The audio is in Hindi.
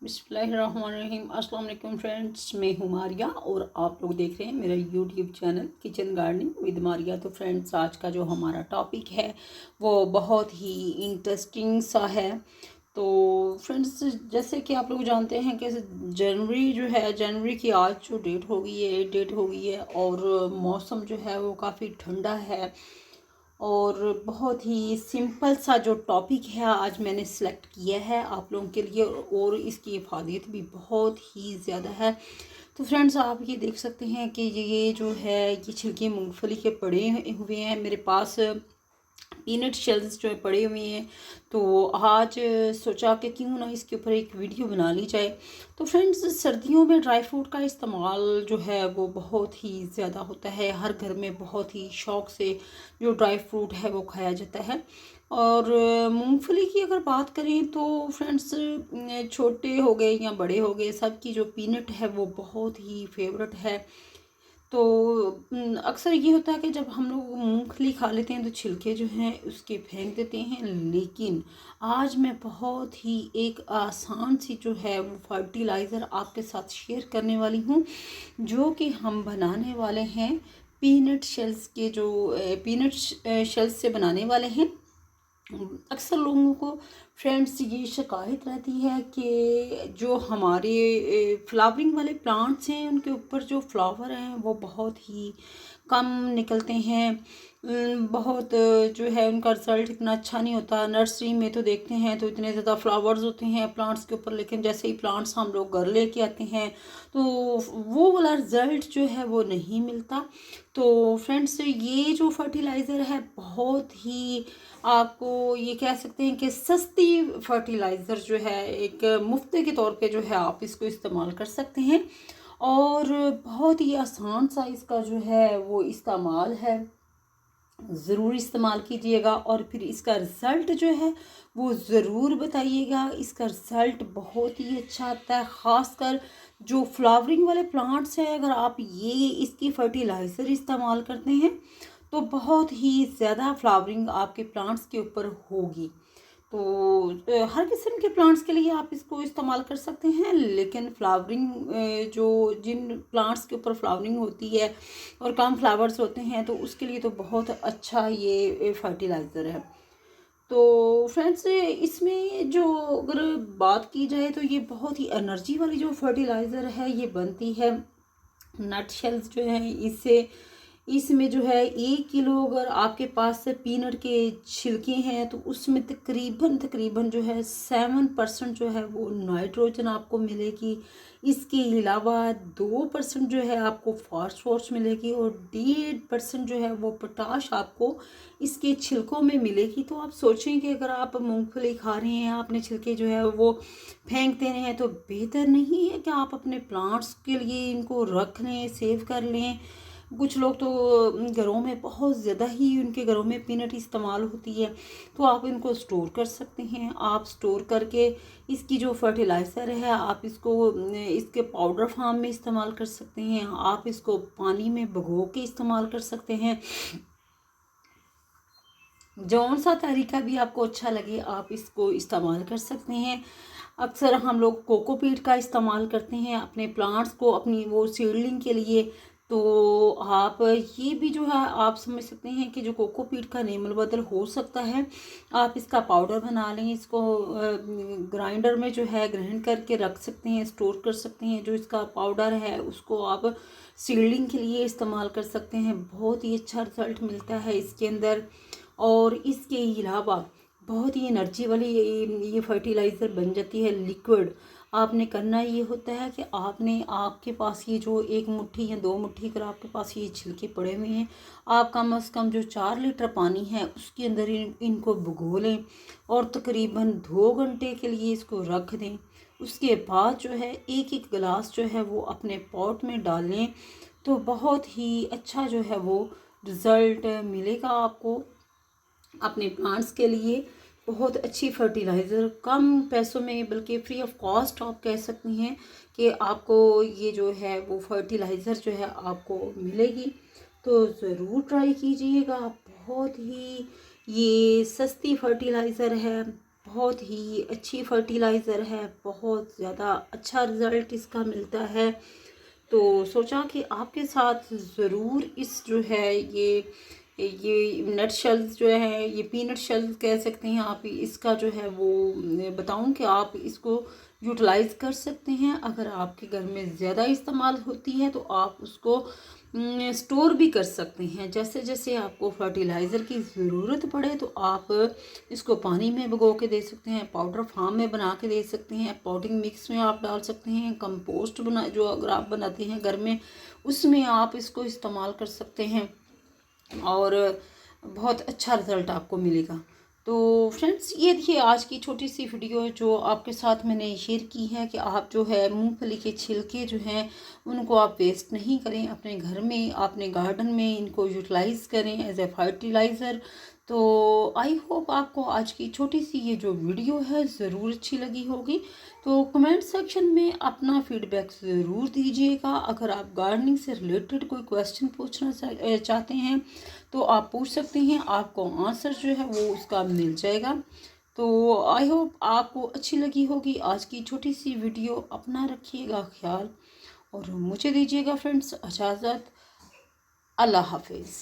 बिस्मिल्लाहिर्रहमानिर्रहीम। अस्सलाम वालेकुम फ्रेंड्स, मैं हूँ मारिया और आप लोग देख रहे हैं मेरा YouTube channel kitchen gardening with Maria. तो फ्रेंड्स, आज का जो हमारा टॉपिक है वो बहुत ही इंटरेस्टिंग सा है। तो फ्रेंड्स, जैसे कि आप लोग जानते हैं कि जनवरी की आज जो डेट हो गई है और मौसम जो है वो काफ़ी ठंडा है। और बहुत ही सिंपल सा जो टॉपिक है आज मैंने सेलेक्ट किया है आप लोगों के लिए, और इसकी इफादियत भी बहुत ही ज़्यादा है। तो फ्रेंड्स, आप ये देख सकते हैं कि ये जो है ये छिलके मूंगफली के पड़े हुए हैं मेरे पास। पीनट शेल्स जो है पड़े हुए हैं। तो आज सोचा कि क्यों ना इसके ऊपर एक वीडियो बना ली जाए। तो फ्रेंड्स, सर्दियों में ड्राई फ्रूट का इस्तेमाल जो है वो बहुत ही ज़्यादा होता है। हर घर में बहुत ही शौक़ से जो ड्राई फ्रूट है वो खाया जाता है। और मूंगफली की अगर बात करें तो फ्रेंड्स, छोटे हो गए या बड़े हो गए, सबकी जो पीनट है वो बहुत ही फेवरेट है। तो अक्सर ये होता है कि जब हम लोग मूंगफली खा लेते हैं तो छिलके जो हैं उसके फेंक देते हैं। लेकिन आज मैं बहुत ही एक आसान सी जो है वो फर्टिलाइज़र आपके साथ शेयर करने वाली हूँ, जो कि हम बनाने वाले हैं पीनट शेल्स से बनाने वाले हैं। अक्सर लोगों को फ्रेंड्स ये शिकायत रहती है कि जो हमारे फ्लावरिंग वाले प्लांट्स हैं उनके ऊपर जो फ्लावर हैं वो बहुत ही कम निकलते हैं। बहुत जो है उनका रिज़ल्ट इतना अच्छा नहीं होता। नर्सरी में तो देखते हैं तो इतने ज़्यादा फ्लावर्स होते हैं प्लांट्स के ऊपर, लेकिन जैसे ही प्लांट्स हम लोग घर लेके आते हैं तो वो वाला रिज़ल्ट जो है वो नहीं मिलता। तो फ्रेंड्स, ये जो फर्टिलाइज़र है बहुत ही, आपको ये कह सकते हैं कि सस्ती फर्टिलाइज़र जो है, एक मुफ्त के तौर पे जो है आप इसको इस्तेमाल कर सकते हैं। और बहुत ही आसान सा इसका जो है वो इस्तेमाल है। ज़रूर इस्तेमाल कीजिएगा और फिर इसका रिज़ल्ट जो है वो ज़रूर बताइएगा। इसका रिज़ल्ट बहुत ही अच्छा आता है, ख़ासकर जो फ्लावरिंग वाले प्लांट्स हैं। अगर आप ये इसकी फर्टिलाइज़र इस्तेमाल करते हैं तो बहुत ही ज़्यादा फ्लावरिंग आपके प्लांट्स के ऊपर होगी। तो हर किस्म के प्लांट्स के लिए आप इसको इस्तेमाल कर सकते हैं, लेकिन फ्लावरिंग जो जिन प्लांट्स के ऊपर फ्लावरिंग होती है और कम फ्लावर्स होते हैं तो उसके लिए तो बहुत अच्छा ये फर्टिलाइज़र है। तो फ्रेंड्स, इसमें जो अगर बात की जाए तो ये बहुत ही एनर्जी वाली जो फर्टिलाइज़र है ये बनती है नट शेल्स जो है इससे। इसमें जो है 1 किलो अगर आपके पास से पीनट के छिलके हैं तो उसमें तकरीबन तकरीबन जो है 7% जो है वो नाइट्रोजन आपको मिलेगी। इसके अलावा 2% जो है आपको फास्फोरस मिलेगी और 1.5% जो है वो पोटाश आपको इसके छिलकों में मिलेगी। तो आप सोचें कि अगर आप मूंगफली खा रहे हैं, आपने छिलके जो है वो फेंक दे रहे हैं, तो बेहतर नहीं है कि आप अपने प्लांट्स के लिए इनको रख लें, सेव कर लें। कुछ लोग तो घरों में बहुत ज़्यादा ही उनके घरों में पीनट इस्तेमाल होती है, तो आप इनको स्टोर कर सकते हैं। आप स्टोर करके इसकी जो फर्टिलाइज़र है आप इसको इसके पाउडर फॉर्म में इस्तेमाल कर सकते हैं। आप इसको पानी में भिगो के इस्तेमाल कर सकते हैं। जौन सा तरीका भी आपको अच्छा लगे आप इसको इस्तेमाल कर सकते हैं। अक्सर हम लोग कोकोपीट का इस्तेमाल करते हैं अपने प्लांट्स को, अपनी वो सीडलिंग के लिए। तो आप ये भी जो है आप समझ सकते हैं कि जो कोकोपीट का नेमल बदल हो सकता है। आप इसका पाउडर बना लें, इसको ग्राइंडर में जो है ग्राइंड करके रख सकते हैं, स्टोर कर सकते हैं। जो इसका पाउडर है उसको आप सीडलिंग के लिए इस्तेमाल कर सकते हैं। बहुत ही अच्छा रिजल्ट मिलता है इसके अंदर। और इसके अलावा बहुत ही एनर्जी वाली ये फर्टिलाइज़र बन जाती है लिक्विड। आपने करना ये होता है कि आपके पास ये जो 1 मुट्ठी या 2 मुट्ठी अगर आपके पास ये छिलके पड़े हुए हैं, आप कम से कम जो 4 लीटर पानी है उसके अंदर इनको भिगो लें और तकरीबन 2 घंटे के लिए इसको रख दें। उसके बाद जो है एक एक गिलास जो है वो अपने पॉट में डालें तो बहुत ही अच्छा जो है वो रिज़ल्ट मिलेगा आपको अपने प्लांट्स के लिए। बहुत अच्छी फर्टिलाइज़र कम पैसों में, बल्कि फ्री ऑफ कॉस्ट आप कह सकती हैं कि आपको ये जो है वो फर्टिलाइज़र जो है आपको मिलेगी। तो ज़रूर ट्राई कीजिएगा। बहुत ही ये सस्ती फर्टिलाइज़र है, बहुत ही अच्छी फर्टिलाइज़र है, बहुत ज़्यादा अच्छा रिज़ल्ट इसका मिलता है। तो सोचा कि आपके साथ ज़रूर इस जो है ये नट शेल्स जो है, ये पीनट शेल्स कह सकते हैं आप, इसका जो है वो बताऊं कि आप इसको यूटिलाइज़ कर सकते हैं। अगर आपके घर में ज़्यादा इस्तेमाल होती है तो आप उसको स्टोर भी कर सकते हैं। जैसे जैसे आपको फर्टिलाइज़र की ज़रूरत पड़े तो आप इसको पानी में भिगो के दे सकते हैं, पाउडर फॉर्म में बना के दे सकते हैं, पॉटिंग मिक्स में आप डाल सकते हैं, कंपोस्ट बना जो अगर आप बनाते हैं घर में उसमें आप इसको इस्तेमाल कर सकते हैं और बहुत अच्छा रिज़ल्ट आपको मिलेगा। तो फ्रेंड्स, ये देखिए आज की छोटी सी वीडियो जो आपके साथ मैंने शेयर की है कि आप जो है मूंगफली के छिलके जो हैं उनको आप वेस्ट नहीं करें, अपने घर में अपने गार्डन में इनको यूटिलाइज़ करें एज ए फर्टिलाइज़र। तो आई होप आपको आज की छोटी सी ये जो वीडियो है ज़रूर अच्छी लगी होगी। तो कमेंट सेक्शन में अपना फीडबैक ज़रूर दीजिएगा। अगर आप गार्डनिंग से रिलेटेड कोई क्वेश्चन पूछना चाहते हैं तो आप पूछ सकते हैं, आपको आंसर जो है वो उसका मिल जाएगा। तो आई होप आपको अच्छी लगी होगी आज की छोटी सी वीडियो। अपना रखिएगा ख्याल और मुझे दीजिएगा फ्रेंड्स इजाज़त। अल्लाह हाफिज़।